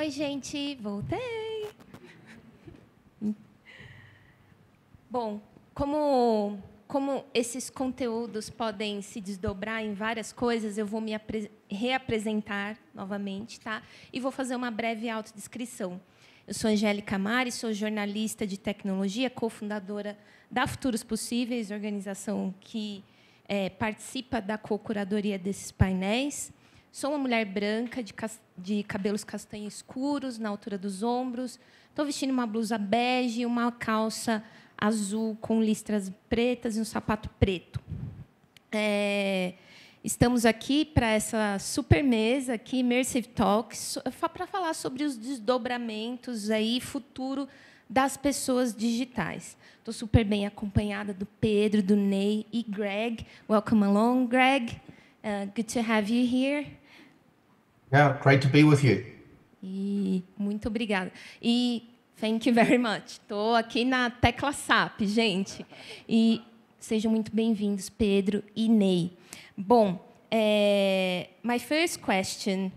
Oi, gente, voltei. Bom, como esses conteúdos podem se desdobrar em várias coisas, eu vou me reapresentar novamente, tá? E vou fazer uma breve autodescrição. Eu sou Angélica Mari, sou jornalista de tecnologia, cofundadora da Futuros Possíveis, organização que participa da co-curadoria desses painéis. Sou uma mulher branca, de cabelos castanhos escuros, na altura dos ombros. Estou vestindo uma blusa bege, uma calça azul com listras pretas e um sapato preto. Estamos aqui para essa super mesa aqui, Immersive Talks, para falar sobre os desdobramentos aí futuro das pessoas digitais. Estou super bem acompanhada do Pedro, do Ney e Greg. Welcome along, Greg. Good to have you here. Yeah, great to be with you. E muito obrigada. E thank you very much. Estou aqui na tecla SAP, gente. E sejam muito bem-vindos, Pedro e Ney. Bom, my first question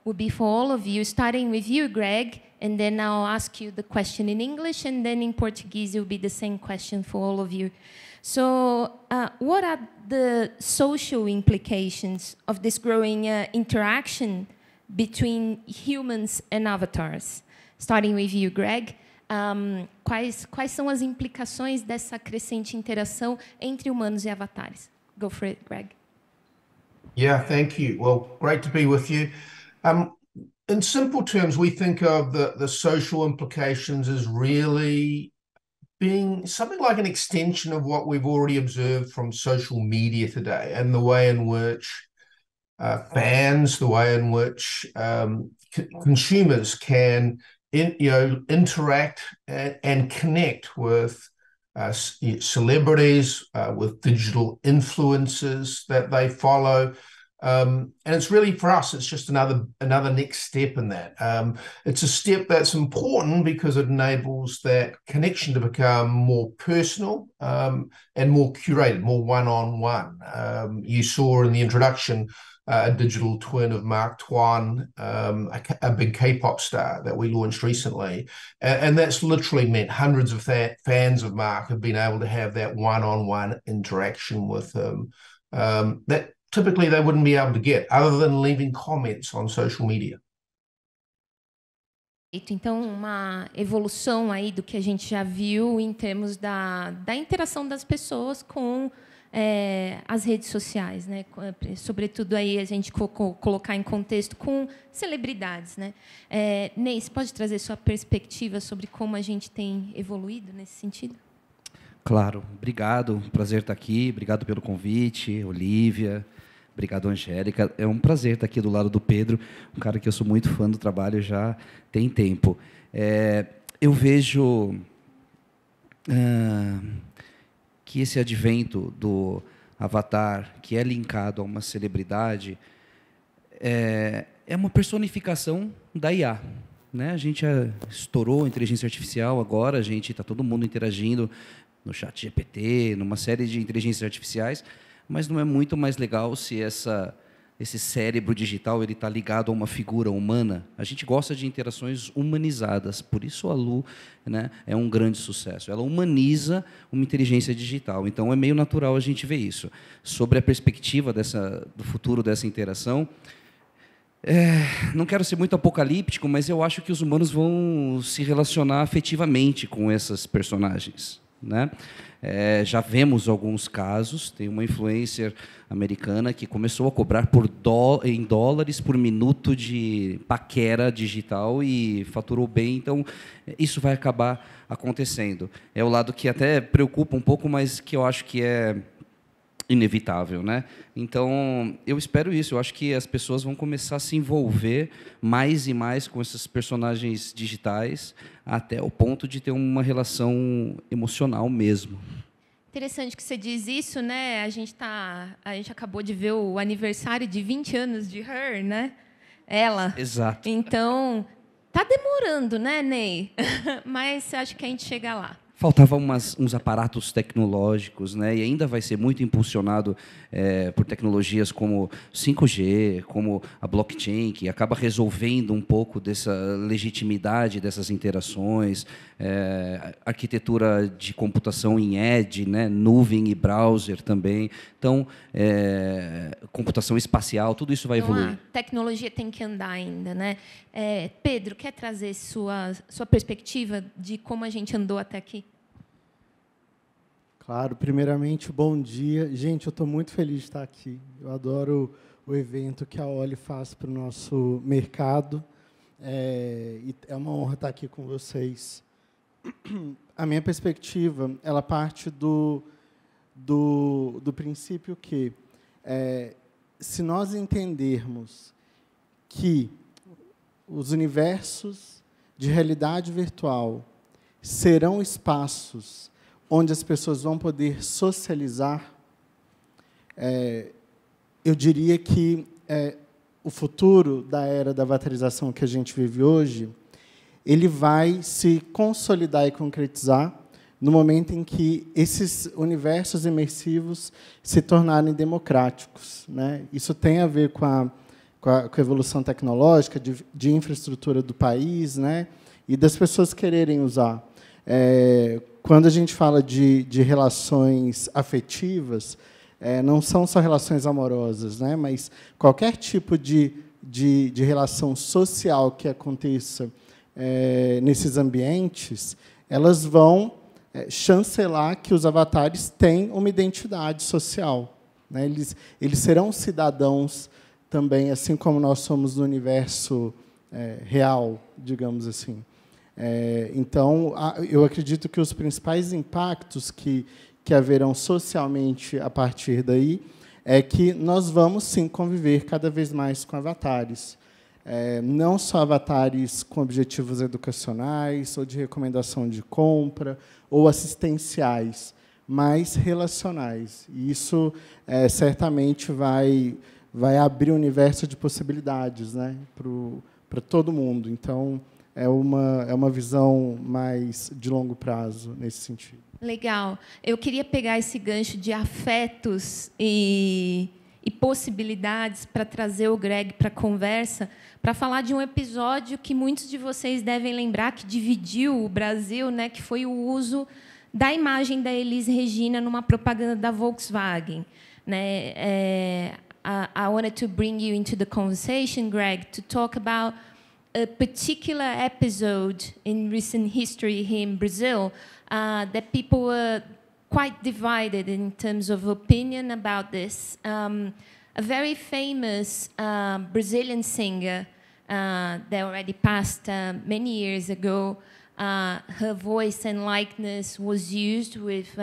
will be for all of you, starting with you, Greg, and then I'll ask you the question in English, and then in Portuguese it will be the same question for all of you. So, what are the social implications of this growing interaction between humans and avatars? Starting with you, Greg. Quais são as implicações dessa crescente interação entre humanos e avatares? Go for it, Greg. Yeah, thank you. Well, great to be with you. In simple terms, we think of the social implications as really being something like an extension of what we've already observed from social media today, and the way in which fans, the way in which consumers can interact and connect with celebrities, with digital influencers that they follow. And it's really, for us, it's just another next step in that. It's a step that's important because it enables that connection to become more personal and more curated, more one-on-one. You saw in the introduction a digital twin of Mark Twain, a big K-pop star that we launched recently. And that's literally meant hundreds of fans of Mark have been able to have that one-on-one interaction with him that typically they wouldn't be able to get other than leaving comments on social media. Então, uma evolução aí do que a gente já viu em termos da interação das pessoas com as redes sociais, né? Sobretudo aí a gente colocar em contexto com celebridades, né? Ney, você pode trazer sua perspectiva sobre como a gente tem evoluído nesse sentido? Claro, obrigado, prazer estar aqui, obrigado pelo convite, Olivia, obrigado, Angélica. É um prazer estar aqui do lado do Pedro, um cara que eu sou muito fã do trabalho já tem tempo. Eu vejo que esse advento do avatar, que é linkado a uma celebridade, é uma personificação da IA. Né? A gente estourou a inteligência artificial agora, está todo mundo interagindo no chat GPT, numa série de inteligências artificiais, mas não é muito mais legal se esse cérebro digital está ligado a uma figura humana? A gente gosta de interações humanizadas, por isso a Lu, né, é um grande sucesso. Ela humaniza uma inteligência digital, então é meio natural a gente ver isso. Sobre a perspectiva do futuro dessa interação, não quero ser muito apocalíptico, mas eu acho que os humanos vão se relacionar afetivamente com essas personagens. Né? Já vemos alguns casos, tem uma influencer americana que começou a cobrar em dólares por minuto de paquera digital e faturou bem, então isso vai acabar acontecendo. É o lado que até preocupa um pouco, mas que eu acho que é inevitável, né? Então, eu espero isso. Eu acho que as pessoas vão começar a se envolver mais e mais com esses personagens digitais, até o ponto de ter uma relação emocional mesmo. Interessante que você diz isso, né? A gente acabou de ver o aniversário de 20 anos de Her, né? Ela. Exato. Então, tá demorando, né, Ney? Mas acho que a gente chega lá. faltavam uns aparatos tecnológicos, né? E ainda vai ser muito impulsionado por tecnologias como 5G, como a blockchain, que acaba resolvendo um pouco dessa legitimidade dessas interações, arquitetura de computação em edge, né? Nuvem e browser também. Então, computação espacial, tudo isso vai evoluir. A tecnologia tem que andar ainda, né? Pedro, quer trazer sua perspectiva de como a gente andou até aqui? Claro, primeiramente, bom dia. Gente, eu estou muito feliz de estar aqui. Eu adoro o evento que a Oli faz para o nosso mercado. E é uma honra estar aqui com vocês. A minha perspectiva, ela parte do princípio que, se nós entendermos que os universos de realidade virtual serão espaços onde as pessoas vão poder socializar, eu diria que o futuro da era da avatarização que a gente vive hoje, ele vai se consolidar e concretizar no momento em que esses universos imersivos se tornarem democráticos, né? Isso tem a ver com a evolução tecnológica, de infraestrutura do país, né? E das pessoas quererem usar. Quando a gente fala de relações afetivas, não são só relações amorosas, né? Mas qualquer tipo de relação social que aconteça nesses ambientes, elas vão chancelar que os avatares têm uma identidade social, né? Eles serão cidadãos também, assim como nós somos no universo real, digamos assim. Então, eu acredito que os principais impactos que haverão socialmente a partir daí é que nós vamos, sim, conviver cada vez mais com avatares. Não só avatares com objetivos educacionais ou de recomendação de compra ou assistenciais, mas relacionais. E isso certamente vai abrir um universo de possibilidades, né, para todo mundo. Então, é uma visão mais de longo prazo nesse sentido. Legal. Eu queria pegar esse gancho de afetos e possibilidades para trazer o Greg para a conversa, para falar de um episódio que muitos de vocês devem lembrar, que dividiu o Brasil, né, que foi o uso da imagem da Elis Regina numa propaganda da Volkswagen, né? I wanted to bring you into the conversation, Greg, to talk about a particular episode in recent history here in Brazil that people were quite divided in terms of opinion about this. A very famous Brazilian singer that already passed many years ago, her voice and likeness was used with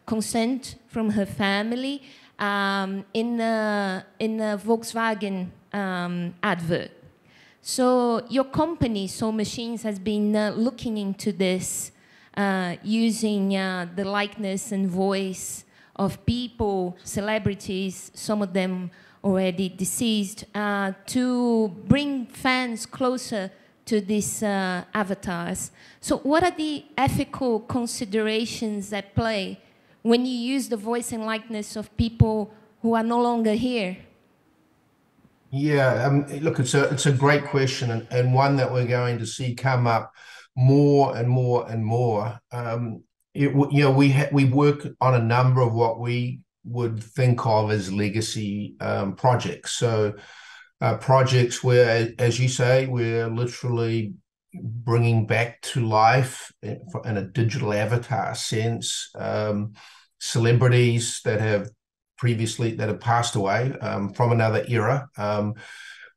consent from her family in a Volkswagen advert. So your company, Soul Machines, has been looking into this, using the likeness and voice of people, celebrities, some of them already deceased, to bring fans closer to these avatars. So what are the ethical considerations at play when you use the voice and likeness of people who are no longer here? Yeah, look, it's a great question, and one that we're going to see come up more and more and more. We work on a number of what we would think of as legacy projects. So projects where, as you say, we're literally bringing back to life in a digital avatar sense celebrities that have passed away from another era.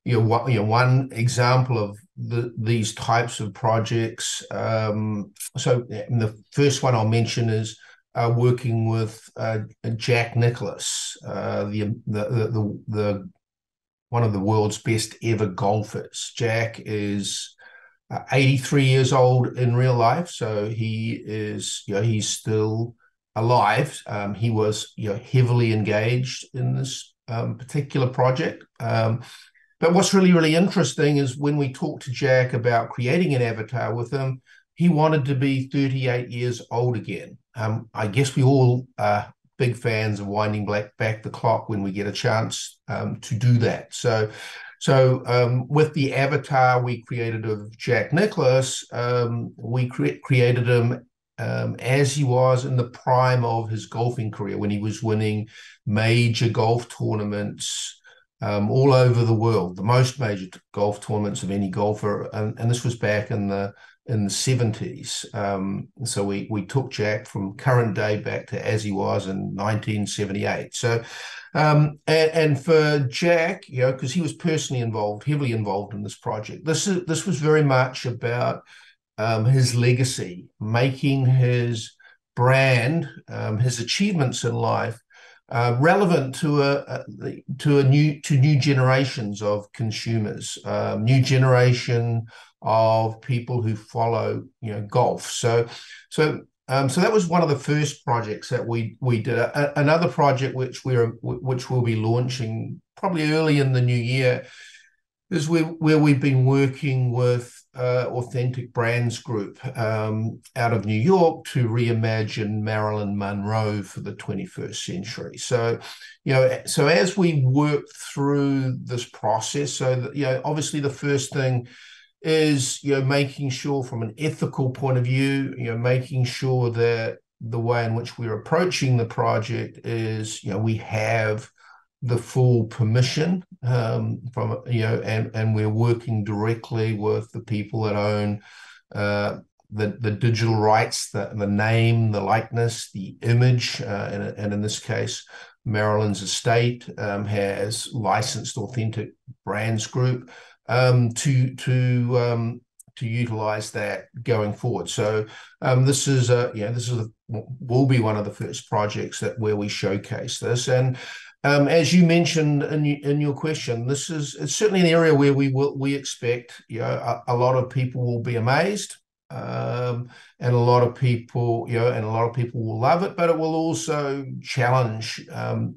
One example of these types of projects. So the first one I'll mention is working with Jack Nicklaus, the one of the world's best ever golfers. Jack is 83 years old in real life, so he's still alive. He was heavily engaged in this particular project. But what's really, really interesting is when we talk to Jack about creating an avatar with him, he wanted to be 38 years old again. I guess we all are big fans of winding back the clock when we get a chance to do that. So with the avatar we created of Jack Nicklaus, we created him as he was in the prime of his golfing career, when he was winning major golf tournaments all over the world, the most major golf tournaments of any golfer, and this was back in the 70s. So we took Jack from current day back to as he was in 1978. So and for Jack, you know, because he was personally involved, heavily involved in this project, this was very much about his legacy, making his brand, his achievements in life relevant to new generations of consumers, new generation of people who follow, you know, golf. So that was one of the first projects that we did. Another project which we'll be launching probably early in the new year is where we've been working with Authentic Brands Group out of New York to reimagine Marilyn Monroe for the 21st century. So, you know, so as we work through this process, so that, you know, obviously the first thing is, you know, making sure from an ethical point of view, you know, making sure that the way in which we're approaching the project is, you know, we have the full permission from, you know, and we're working directly with the people that own the digital rights, the name, the likeness, the image, and in this case, Marilyn's estate has licensed Authentic Brands Group to utilize that going forward. So this is will be one of the first projects where we showcase this. And as you mentioned in your question, it's certainly an area where we expect, you know, a lot of people will be amazed, and a lot of people, you know, and a lot of people will love it, but it will also challenge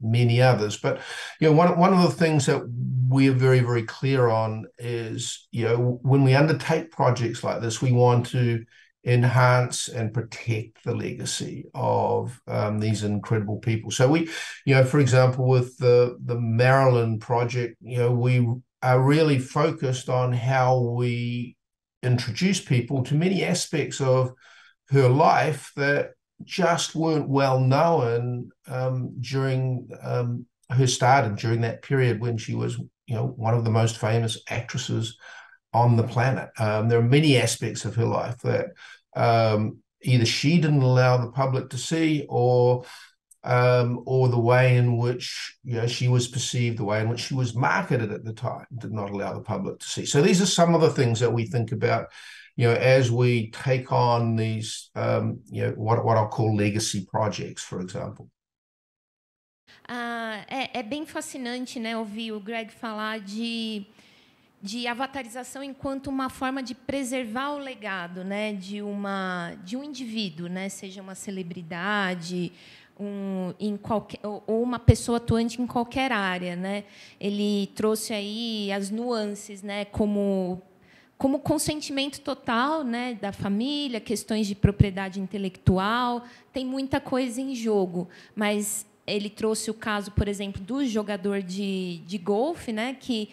many others. But, you know, one of the things that we are very, very clear on is, you know, when we undertake projects like this, we want to enhance and protect the legacy of these incredible people. So we, you know, for example, with the Marilyn project, you know, we are really focused on how we introduce people to many aspects of her life that just weren't well known during her start and during that period when she was, you know, one of the most famous actresses on the planet. There are many aspects of her life that either she didn't allow the public to see, or the way in which, you know, she was perceived, the way in which she was marketed at the time, did not allow the public to see. So these are some of the things that we think about, you know, as we take on these, you know, what I'll call legacy projects, for example. É bem fascinante, né, ouvir o Greg falar de avatarização enquanto uma forma de preservar o legado, né, de um indivíduo, né, seja uma celebridade, ou uma pessoa atuante em qualquer área, né. Ele trouxe aí as nuances, né, como consentimento total, né, da família, questões de propriedade intelectual, tem muita coisa em jogo, mas ele trouxe o caso, por exemplo, do jogador de golfe, né, que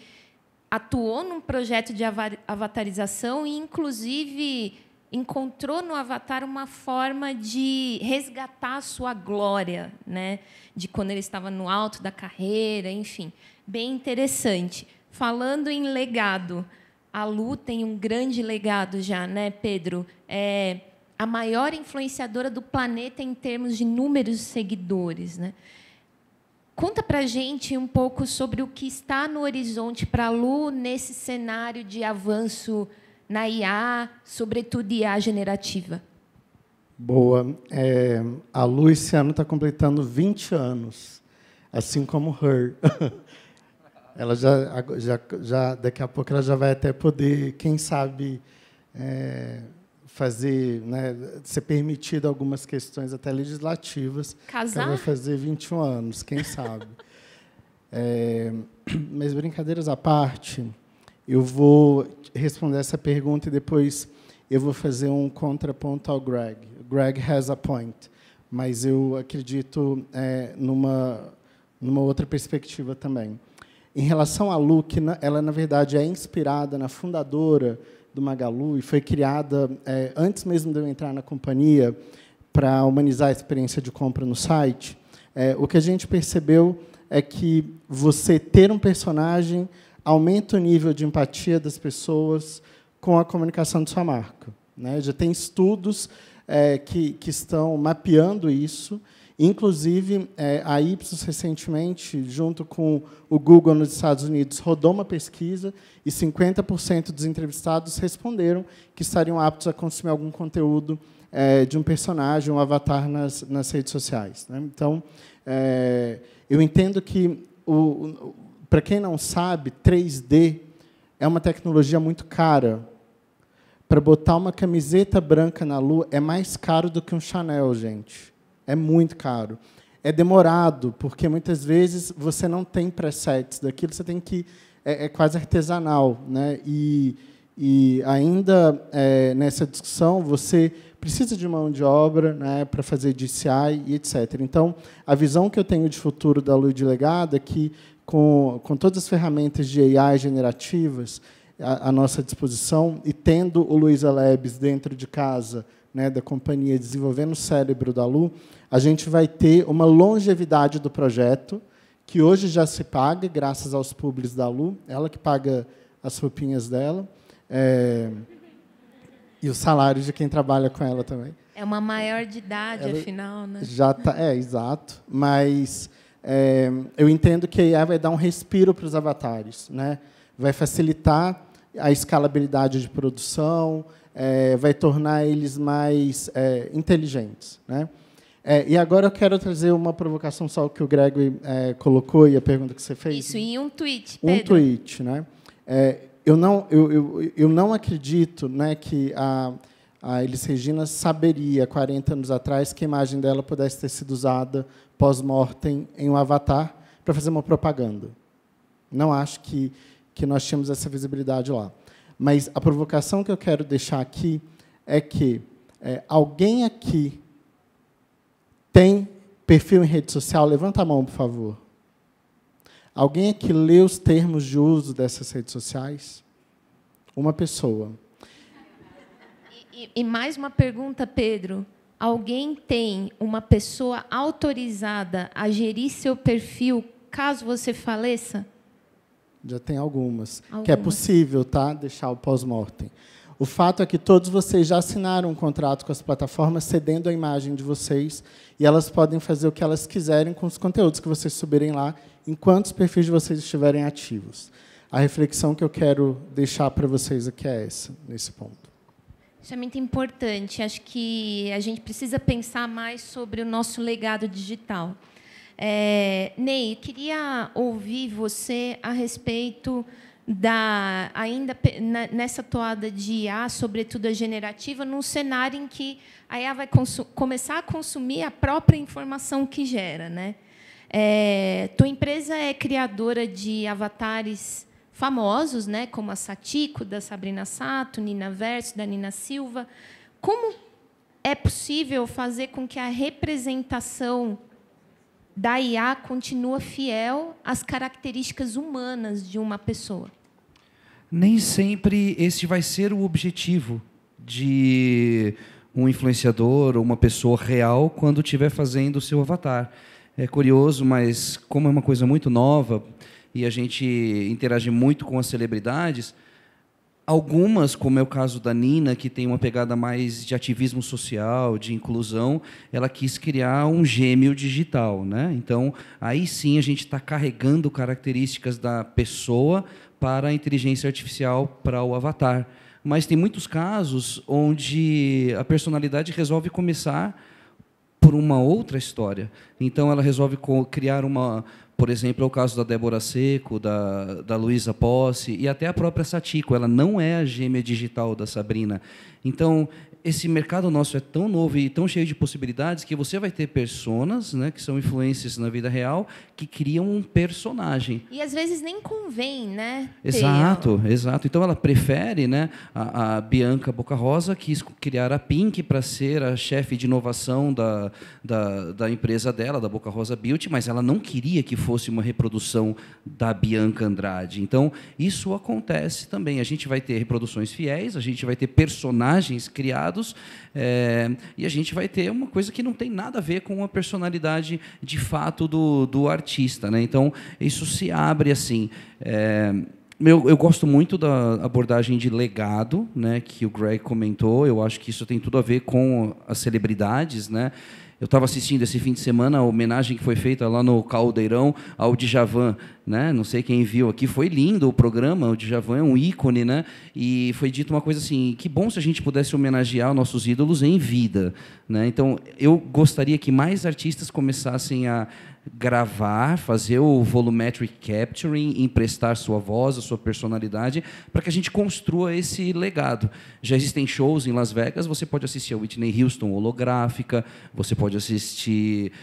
atuou num projeto de avatarização e, inclusive, encontrou no avatar uma forma de resgatar a sua glória, né, de quando ele estava no alto da carreira, enfim, bem interessante. Falando em legado, a Lu tem um grande legado já, né, Pedro? É a maior influenciadora do planeta em termos de números de seguidores, né? Conta para a gente um pouco sobre o que está no horizonte para a Lu nesse cenário de avanço na IA, sobretudo IA generativa. Boa. A Lu esse ano está completando 20 anos, assim como Her. Ela já daqui a pouco ela já vai até poder, quem sabe, fazer, né, ser permitido algumas questões até legislativas. Casar? Ela vai fazer 21 anos, quem sabe. Mas, brincadeiras à parte, eu vou responder essa pergunta e depois eu vou fazer um contraponto ao Greg. Greg has a point, mas eu acredito numa outra perspectiva também. Em relação à Lu, que ela, na verdade, é inspirada na fundadora do Magalu e foi criada antes mesmo de eu entrar na companhia para humanizar a experiência de compra no site. O que a gente percebeu é que você ter um personagem aumenta o nível de empatia das pessoas com a comunicação de sua marca, né? Já tem estudos que estão mapeando isso. Inclusive, a Ipsos, recentemente, junto com o Google nos Estados Unidos, rodou uma pesquisa e 50% dos entrevistados responderam que estariam aptos a consumir algum conteúdo de um personagem, um avatar nas redes sociais, né? Então, eu entendo que, para quem não sabe, 3D é uma tecnologia muito cara. Para botar uma camiseta branca na Lu é mais caro do que um Chanel, gente. É muito caro. É demorado, porque muitas vezes você não tem presets daquilo, você tem que... É quase artesanal, né? E ainda nessa discussão, você precisa de mão de obra, né, para fazer DCI e etc. Então, a visão que eu tenho de futuro da Lu de Legado é que, com todas as ferramentas de AI generativas à nossa disposição, e tendo o Luiza Labs dentro de casa, né, da companhia, desenvolvendo o cérebro da Lu, a gente vai ter uma longevidade do projeto, que hoje já se paga, graças aos publis da Lu, ela que paga as roupinhas dela, e os salários de quem trabalha com ela também. É uma maior de idade, ela, afinal, né? Já tá, exato. Mas eu entendo que a IA vai dar um respiro para os avatares, né? Vai facilitar a escalabilidade de produção, vai tornar eles mais inteligentes, né? E agora eu quero trazer uma provocação só que o Greg colocou e a pergunta que você fez. Isso, em um tweet, Pedro. Um tweet, né? Eu não acredito, né, que a Elis Regina saberia, 40 anos atrás, que a imagem dela pudesse ter sido usada pós-mortem em um avatar para fazer uma propaganda. Não acho que nós tínhamos essa visibilidade lá. Mas a provocação que eu quero deixar aqui é que alguém aqui tem perfil em rede social? Levanta a mão, por favor. Alguém aqui lê os termos de uso dessas redes sociais? Uma pessoa. E mais uma pergunta, Pedro. Alguém tem uma pessoa autorizada a gerir seu perfil caso você faleça? Já tem algumas. Que é possível, tá? Deixar o pós-mortem. O fato é que todos vocês já assinaram um contrato com as plataformas cedendo a imagem de vocês e elas podem fazer o que elas quiserem com os conteúdos que vocês subirem lá enquanto os perfis de vocês estiverem ativos. A reflexão que eu quero deixar para vocês aqui é essa, nesse ponto. Isso é muito importante. Acho que a gente precisa pensar mais sobre o nosso legado digital. Ney, queria ouvir você a respeito ainda nessa toada de IA, sobretudo a generativa, num cenário em que a IA vai começar a consumir a própria informação que gera, né? Tua empresa é criadora de avatares famosos, né, como a Satiko, da Sabrina Sato, Nina Verso, da Nina Silva. Como é possível fazer com que a representação da IA continue fiel às características humanas de uma pessoa? Nem sempre esse vai ser o objetivo de um influenciador ou uma pessoa real quando estiver fazendo o seu avatar. É curioso, mas como é uma coisa muito nova e a gente interage muito com as celebridades, algumas, como é o caso da Nina, que tem uma pegada mais de ativismo social, de inclusão, ela quis criar um gêmeo digital, né? Então, aí sim a gente está carregando características da pessoa para a inteligência artificial, para o avatar. Mas tem muitos casos onde a personalidade resolve começar por uma outra história. Então, ela resolve criar uma... Por exemplo, é o caso da Débora Seco, da Luísa Posse, e até a própria Satiko. Ela não é a gêmea digital da Sabrina. Então, esse mercado nosso é tão novo e tão cheio de possibilidades que você vai ter personas, né, que são influencers na vida real, que criam um personagem. E às vezes nem convém, né? Exato, exato. Então ela prefere, né, a Bianca Boca Rosa quis criar a Pink para ser a chefe de inovação da empresa dela, da Boca Rosa Beauty, mas ela não queria que fosse uma reprodução da Bianca Andrade. Então isso acontece também. A gente vai ter reproduções fiéis, a gente vai ter personagens criados, e a gente vai ter uma coisa que não tem nada a ver com a personalidade de fato do artista, né? Então isso se abre assim. Eu gosto muito da abordagem de legado, né, que o Greg comentou. Eu acho que isso tem tudo a ver com as celebridades, né? Eu estava assistindo esse fim de semana a homenagem que foi feita lá no Caldeirão ao Djavan, né? Não sei quem viu aqui, foi lindo o programa. O Djavan é um ícone, né? E foi dito uma coisa assim: que bom se a gente pudesse homenagear nossos ídolos em vida, né? Então, eu gostaria que mais artistas começassem a gravar, fazer o volumetric capturing, emprestar sua voz, a sua personalidade, para que a gente construa esse legado. Já existem shows em Las Vegas, você pode assistir a Whitney Houston holográfica, você pode assistir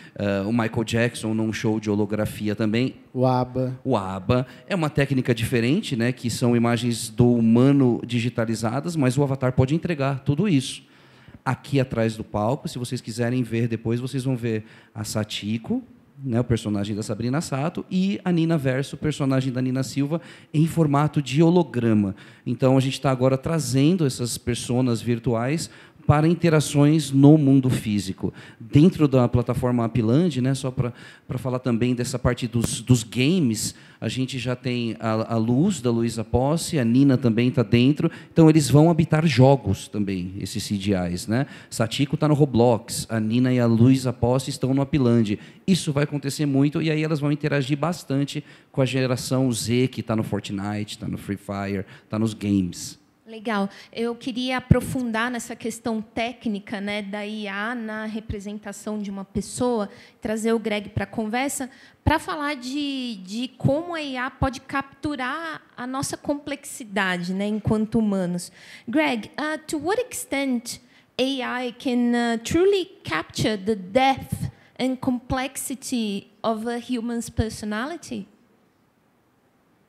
o Michael Jackson num show de holografia também. O ABBA. O ABBA é uma técnica diferente, né, que são imagens do humano digitalizadas, mas o avatar pode entregar tudo isso. Aqui atrás do palco, se vocês quiserem ver depois, vocês vão ver a Satiko, né, o personagem da Sabrina Sato, e a Nina Verso, o personagem da Nina Silva, em formato de holograma. Então, a gente está agora trazendo essas personas virtuais para interações no mundo físico. Dentro da plataforma Upland, né, só para falar também dessa parte dos games, a gente já tem a Luz, da Luísa Posse, a Nina também está dentro, então eles vão habitar jogos também, esses CGIs, né? Satiko está no Roblox, a Nina e a Luísa Posse estão no Upland. Isso vai acontecer muito, e aí elas vão interagir bastante com a geração Z, que está no Fortnite, está no Free Fire, está nos games. Legal. Eu queria aprofundar nessa questão técnica, né, da IA na representação de uma pessoa, trazer o Greg para a conversa, para falar de como a IA pode capturar a nossa complexidade, né, enquanto humanos. Greg, to what extent AI can truly capture the depth and complexity of a human's personality?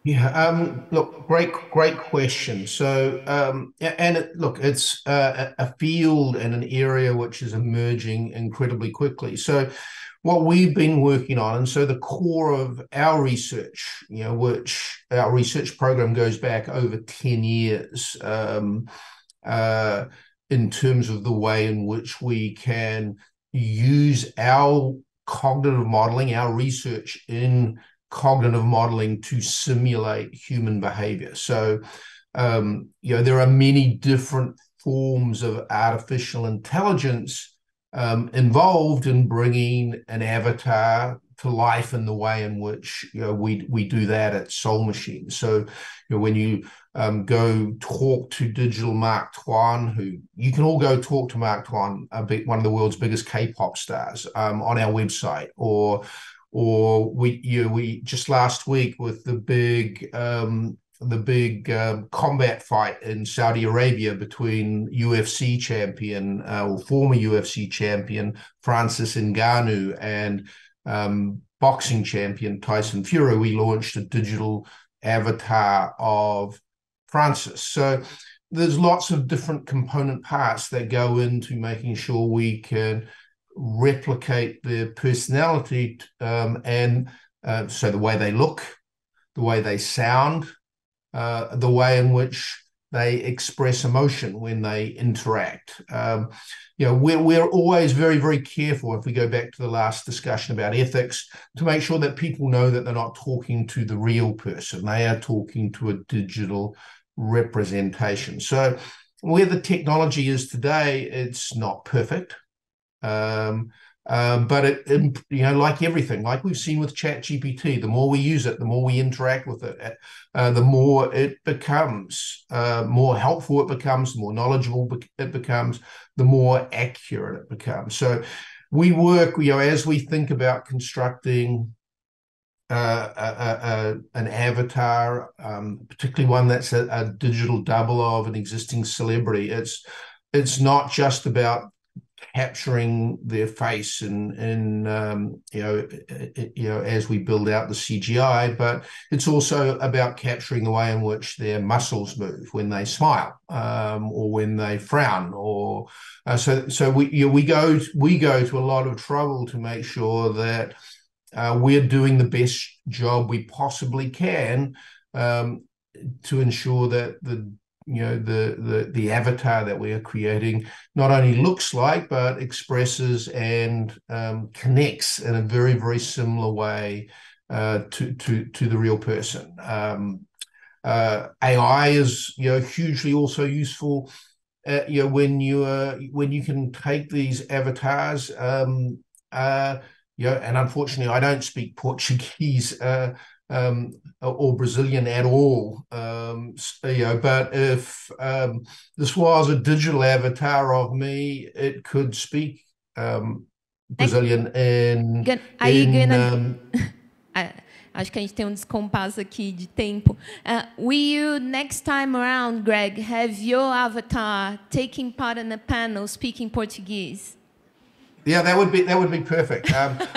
Yeah, look, great question. So, look, it's a field and an area which is emerging incredibly quickly. So, what we've been working on, and so the core of our research, which our research program goes back over 10 years, in terms of the way in which we can use our cognitive modeling, our research in cognitive modeling to simulate human behavior. So, there are many different forms of artificial intelligence involved in bringing an avatar to life in the way in which we do that at Soul Machine. So, when you go talk to Digital Mark Twan, who you can all go talk to Mark Twan, one of the world's biggest K-pop stars, on our website, or we just last week with the big combat fight in Saudi Arabia between UFC champion or former UFC champion Francis Ngannou and boxing champion Tyson Fury. We launched a digital avatar of Francis. So there's lots of different component parts that go into making sure we can replicate their personality, and so the way they look, the way they sound, the way in which they express emotion when they interact. We're always very, very careful, if we go back to the last discussion about ethics, to make sure that people know that they're not talking to the real person. They are talking to a digital representation. So where the technology is today, it's not perfect. But it like everything, like we've seen with ChatGPT, the more we use it, the more we interact with it, the more it becomes, more helpful it becomes, the more knowledgeable it becomes, the more accurate it becomes. So we work, as we think about constructing an avatar, particularly one that's a digital double of an existing celebrity, it's not just about capturing their face and as we build out the CGI, but it's also about capturing the way in which their muscles move when they smile, or when they frown, or so we go to a lot of trouble to make sure that we're doing the best job we possibly can, to ensure that the avatar that we are creating not only looks like but expresses and connects in a very, very similar way to the real person. AI is hugely also useful. When you can take these avatars, and unfortunately I don't speak Portuguese or Brazilian at all. But if this was a digital avatar of me, it could speak Brazilian Acho que a gente tem descompasso aqui de tempo. Will you, next time around, Greg, have your avatar taking part in a panel speaking Portuguese? Yeah, that would be perfect.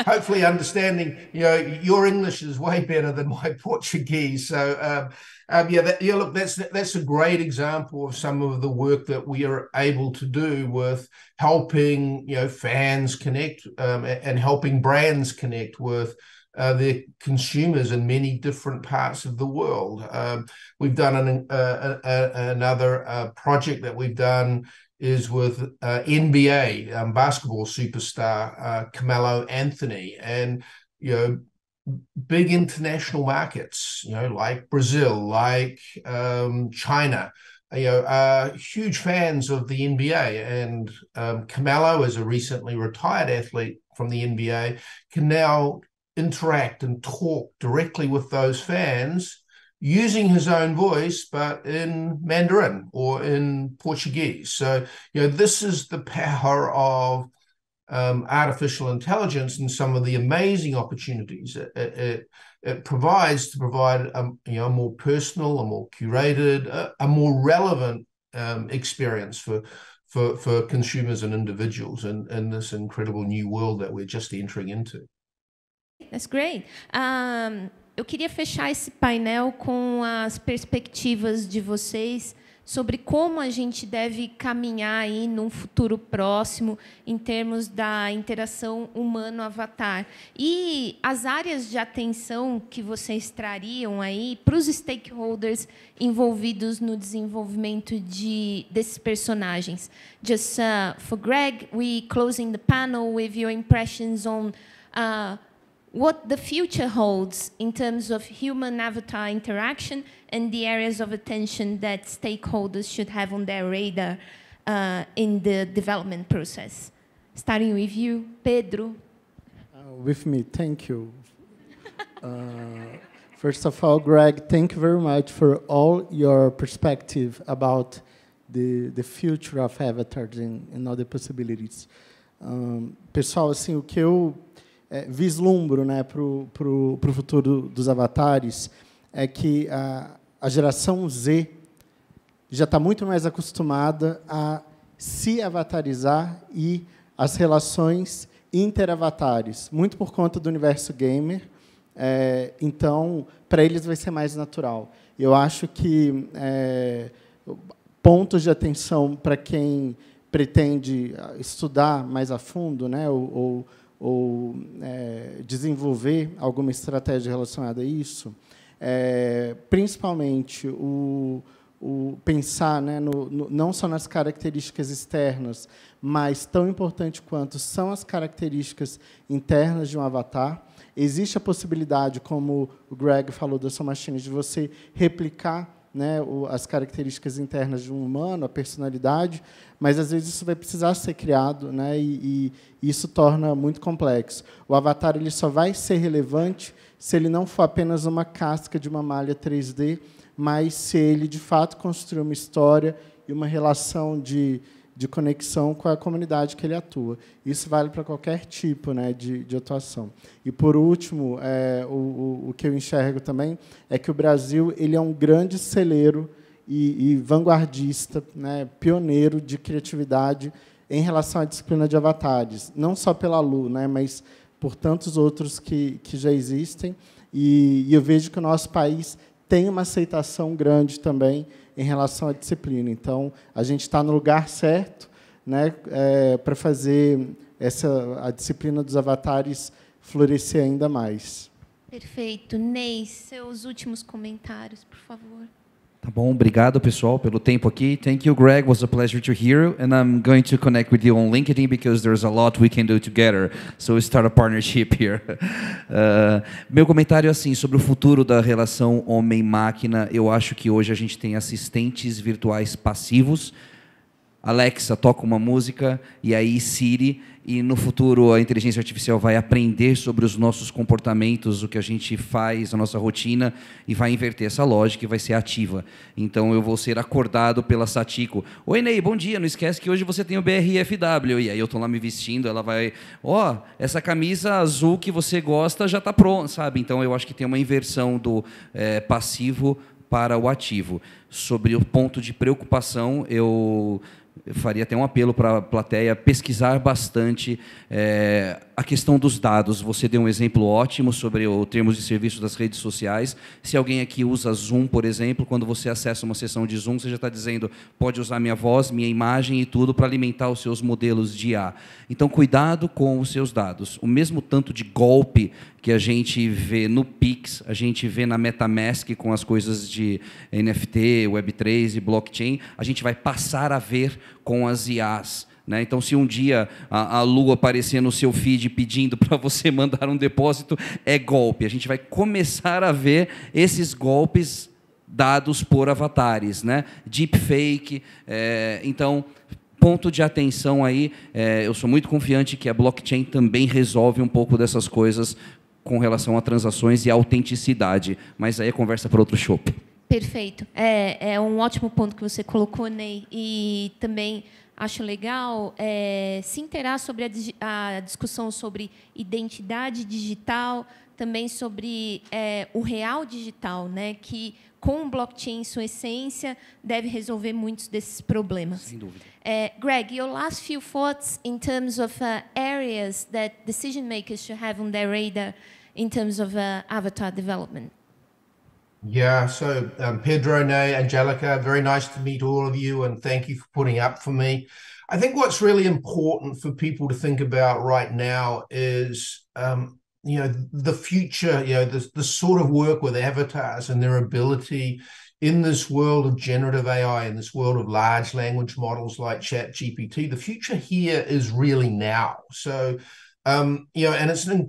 Hopefully, understanding your English is way better than my Portuguese. So look, that's a great example of some of the work that we are able to do with helping fans connect, and helping brands connect with their consumers in many different parts of the world. We've done another project that we've done is with NBA basketball superstar Carmelo Anthony, and big international markets, like Brazil, like China, are huge fans of the NBA, and Carmelo, as a recently retired athlete from the NBA, can now interact and talk directly with those fans using his own voice, but in Mandarin or in Portuguese. So, this is the power of artificial intelligence and some of the amazing opportunities it provides to provide a more personal, a more curated, a more relevant experience for consumers and individuals in this incredible new world that we're just entering into. That's great. Eu queria fechar esse painel com as perspectivas de vocês sobre como a gente deve caminhar aí num futuro próximo em termos da interação humano-avatar. E as áreas de atenção que vocês trariam aí para os stakeholders envolvidos no desenvolvimento desses personagens. Just for Greg, we closing the panel with your impressions on what the future holds in terms of human-avatar interaction and the areas of attention that stakeholders should have on their radar in the development process. Starting with you, Pedro. With me, thank you. First of all, Greg, thank you very much for all your perspective about the future of avatars and all the possibilities. Pessoal, assim, o que eu vislumbro, né, para o futuro dos avatares é que a geração Z já está muito mais acostumada a se avatarizar e as relações interavatares, muito por conta do universo gamer. Então, para eles vai ser mais natural. Eu acho que pontos de atenção para quem pretende estudar mais a fundo, né, ou desenvolver alguma estratégia relacionada a isso, principalmente o pensar, né, não só nas características externas, mas tão importante quanto são as características internas de um avatar. Existe a possibilidade, como o Greg falou da Soul Machine, de você replicar, né, as características internas de um humano, a personalidade, mas às vezes isso vai precisar ser criado, né, e isso torna muito complexo. O avatar ele só vai ser relevante se ele não for apenas uma casca de uma malha 3D, mas se ele de fato construir uma história e uma relação de conexão com a comunidade que ele atua. Isso vale para qualquer tipo, né, de atuação. E, por último, o que eu enxergo também é que o Brasil ele é um grande celeiro e vanguardista, né, pioneiro de criatividade em relação à disciplina de avatares, não só pela Lu, né, mas por tantos outros que já existem, e eu vejo que o nosso país tem uma aceitação grande também em relação à disciplina. Então, a gente está no lugar certo, né, para fazer a disciplina dos avatares florescer ainda mais. Perfeito. Ney, seus últimos comentários, por favor. Tá bom, obrigado pessoal pelo tempo aqui. Thank you, Greg. It was a pleasure to hear you. And I'm going to connect with you on LinkedIn because there's a lot we can do together. So we start a partnership here. Meu comentário é assim, sobre o futuro da relação homem-máquina. Eu acho que hoje a gente tem assistentes virtuais passivos. Alexa toca uma música e aí Siri, e no futuro a inteligência artificial vai aprender sobre os nossos comportamentos, o que a gente faz, a nossa rotina, e vai inverter essa lógica e vai ser ativa. Então eu vou ser acordado pela Satiko. Oi, Ney, bom dia, não esquece que hoje você tem o BRFW. E aí eu estou lá me vestindo, ela vai, essa camisa azul que você gosta já está pronta, sabe? Então eu acho que tem uma inversão do passivo para o ativo. Sobre o ponto de preocupação, eu faria até um apelo para a plateia pesquisar bastante a questão dos dados. Você deu um exemplo ótimo sobre o termos de serviço das redes sociais. Se alguém aqui usa Zoom, por exemplo, quando você acessa uma sessão de Zoom, você já está dizendo, pode usar minha voz, minha imagem e tudo para alimentar os seus modelos de IA. Então, cuidado com os seus dados. O mesmo tanto de golpe que a gente vê no Pix, a gente vê na MetaMask com as coisas de NFT, Web3 e blockchain, a gente vai passar a ver com as IAs. Né? Então, se um dia a Lu aparecer no seu feed pedindo para você mandar um depósito, é golpe. A gente vai começar a ver esses golpes dados por avatares, né? Deepfake. Então, ponto de atenção aí. Eu sou muito confiante que a blockchain também resolve um pouco dessas coisas com relação a transações e autenticidade. Mas aí é conversa para outro shopping. Perfeito. É um ótimo ponto que você colocou, Ney. E também acho legal se inteirar sobre a discussão sobre identidade digital, também sobre o real digital, né, que, com o blockchain em sua essência, deve resolver muitos desses problemas. Sem dúvida. Greg, your last few thoughts in terms of areas that decision makers should have on their radar in terms of avatar development. Yeah, so Pedro, Ney, Angelica, very nice to meet all of you, and thank you for putting up for me. I think what's really important for people to think about right now is, the future, the sort of work with avatars and their ability in this world of generative AI, in this world of large language models like ChatGPT. The future here is really now. So, and it's an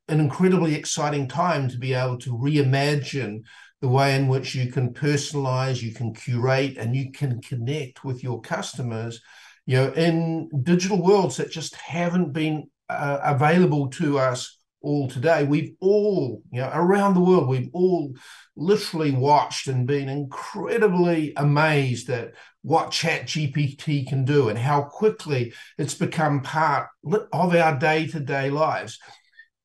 incredibly exciting time to be able to reimagine the way in which you can personalize, you can curate, and you can connect with your customers, in digital worlds that just haven't been available to us all today. We've all, around the world, we've all literally watched and been incredibly amazed at what ChatGPT can do and how quickly it's become part of our day-to-day lives.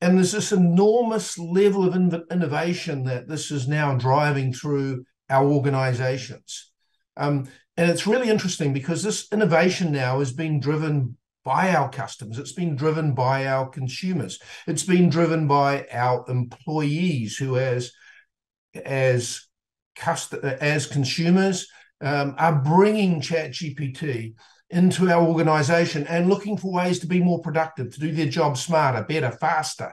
And there's this enormous level of innovation that this is now driving through our organizations. And it's really interesting because this innovation now is being driven by our customers. It's been driven by our consumers. It's been driven by our employees who, as consumers, are bringing ChatGPT into our organization and looking for ways to be more productive, to do their job smarter, better, faster,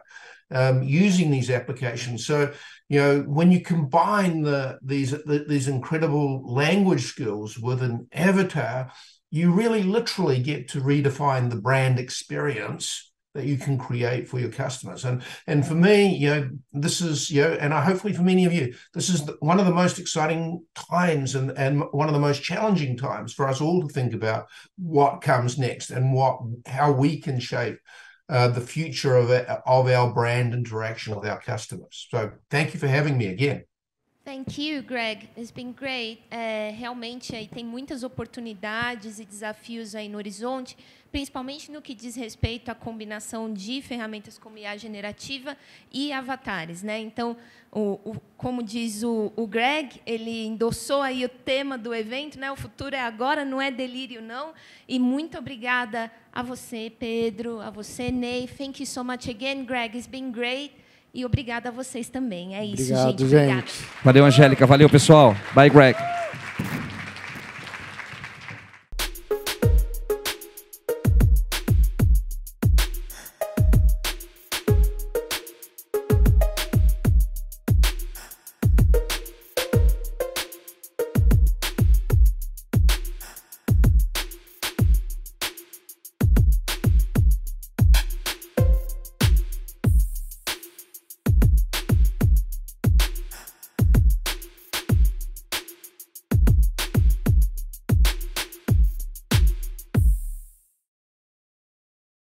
using these applications. So, when you combine these incredible language skills with an avatar, you really literally get to redefine the brand experience that you can create for your customers. And for me, this is, and hopefully for many of you, this is one of the most exciting times and one of the most challenging times for us all to think about what comes next and how we can shape the future of our brand interaction with our customers. So thank you for having me again. Thank you, Greg. It's been great. Realmente aí tem muitas oportunidades e desafios aí no horizonte, principalmente no que diz respeito à combinação de ferramentas como IA generativa e avatares, né? Então, como diz o Greg, ele endossou aí o tema do evento, né? O futuro é agora, não é delírio, não. E muito obrigada a você, Pedro, a você, Ney. Thank you so much again, Greg. It's been great. E obrigada a vocês também. É isso, Obrigado, gente. Obrigada. Valeu, Angélica. Valeu, pessoal. Bye, Greg.